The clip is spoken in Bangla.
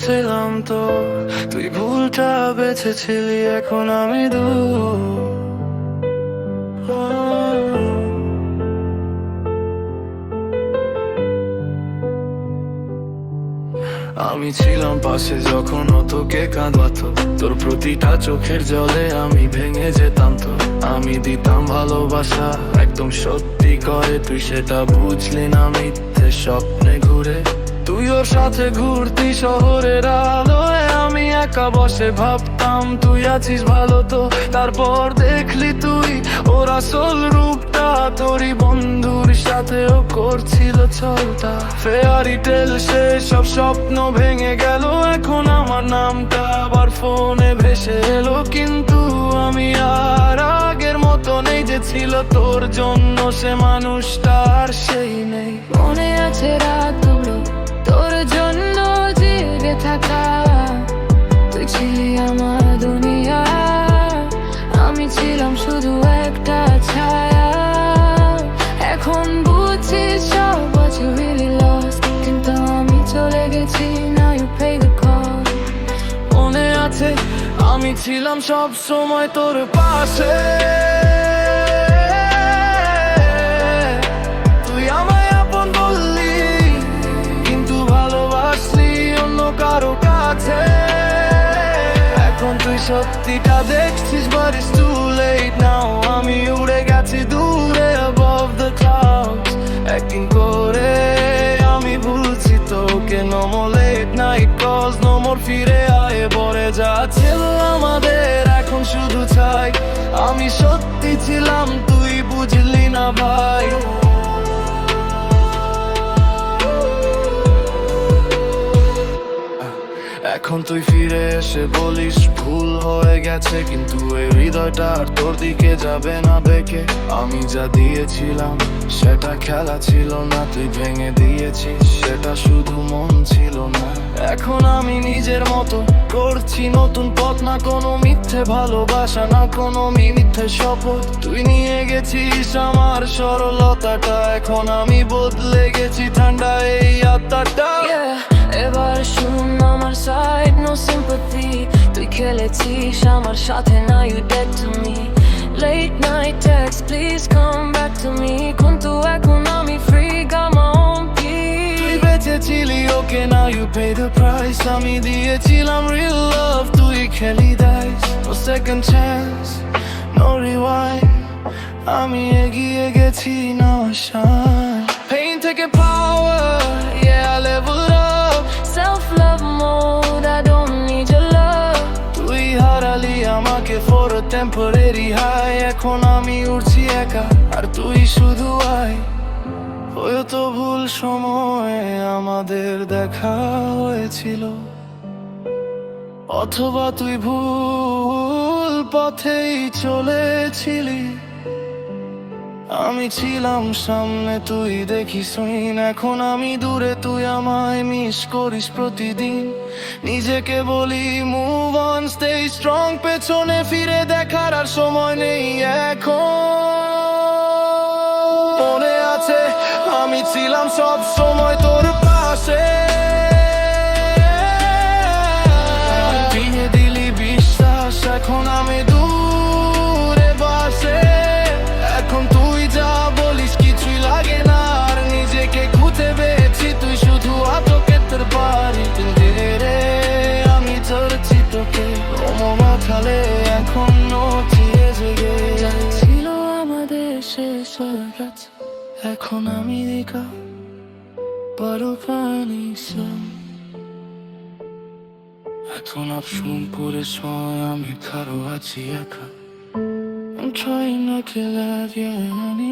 ছিলাম তো, তুই ভুলটা বেঁচেছিলি, এখন আমি দূর। আমি ছিলাম পাশে যখন ও তোকে কাঁদাতো, তোর প্রতিটা চোখের জলে আমি ভেঙে যেতাম তো। আমি দিতাম ভালোবাসা একদম সত্যি করে, তুই সেটা বুঝলি না, মিথ্যে স্বপ্নে ঘুরে। তুই ওর সাথে ঘুরতি শহরের আলোয়, আমি একা বসে ভাবতাম তুই আছিস ভালো তো। তারপর দেখলি তুই ওর আসল রূপটা, তোরই বন্ধুর সাথেও করছিল ছলটা। ফেয়ারি টেল সে সব স্বপ্ন ভেঙে গেল, এখন আমার নামটা আবার ফোনে ভেসে এলো। কিন্তু আমি আর আগের মতো নেই, যে ছিল তোর জন্য সে মানুষটা আর সেই নেই। মনে আছে রাতগুলো তোর জন্য জেগে থাকা, তুই ছিলি আমার দুনিয়া, আমি ছিলাম শুধু একটা ছায়া। এখন বুঝছি সব was you really lost, কিন্তু আমি চলে গেছি, now you pay the cost. মনে আছে আমি ছিলাম সব সময় তোর পাশে, তুই আমায় আপন বললি, কিন্তু ভালোবাসলি অন্য কারো কাছে। এখন তুই সত্যিটা দেখছিস, but it's too late now. আমি উড়ে গেছি দূরে above the clouds, acting করে আমি ভুলছি তোকে। No more late night calls, no more ফিরে আয় বলে যা ছিল আমাদের এখন শুধু চাই। আমি সত্যি ছিলাম, তুই বুঝলি না ভাই। এখন তুই ফিরে এসে বলিস ভুল হয়ে গেছে, কিন্তু এই হৃদয়টা আর তোর দিকে যাবে না বেঁকে। আমি যা দিয়েছিলাম সেটা খেলা ছিল না, তুই ভেঙে দিয়েছিস সেটা শুধু মন ছিল না। এখন আমি নিজের মতো করছি নতুন পথ, না কোনো মিথ্যে ভালোবাসা, না কোনো মিথ্যে শপথ। তুই নিয়ে গেছিস আমার সরলতাটা, এখন আমি বদলে গেছি ঠান্ডা এই আত্মাটা। এবার শুন আমার সাইড, no sympathy, তুই খেলেছিস আমার সাথে, now you dead to me. Late night text, please come back to me, কিন্তু এখন আমি free, got my own peace. তুই বেঁচেছিলি ওকে, now you pay the price. আমি দিয়েছিলাম real love, তুই খেলি dice. No second chance, no rewind, আমি এগিয়ে গেছি, now I shine. Pain থেকে power, yeah I leveled up. Self-love mode, I don't need your love. তুই হারালি আমাকে for a temporary high, এখন আমি উড়ছি একা আর তুই শুধু আয়। হয়তো ভুল সময়ে আমাদের দেখা হয়েছিল, অথবা তুই ভুল পথেই চলেছিলি। আমি ছিলাম সামনে, তুই দেখিস না, এখন আমি দূরে, তুই আমায় মিস করিস প্রতিদিন। নিজেকে বলি মুভ অন, স্টে স্ট্রং, পেছনে ফিরে দেখার আর সময় নেই এখন। মনে আছে আমি ছিলাম সব সময় তোর পাশে, ভেঙে দিলি বিশ্বাস, এখন আমি দূরে বাসে। এখন তুই যা বলিস কিছুই লাগে না, আর নিজেকে খুঁজে পেয়েছি, তুই শুধু আটকের পারি। রে আমি ধরছি তোকে মাথালে, এখন নচিয়ে জেগে। ছিল আমাদের শেষ হয়ে গেছে, এখন আমি একা বড় পানি সব। এখন আপসুম করে সময় আমি কারো আছি একা। I'm trying not to let you any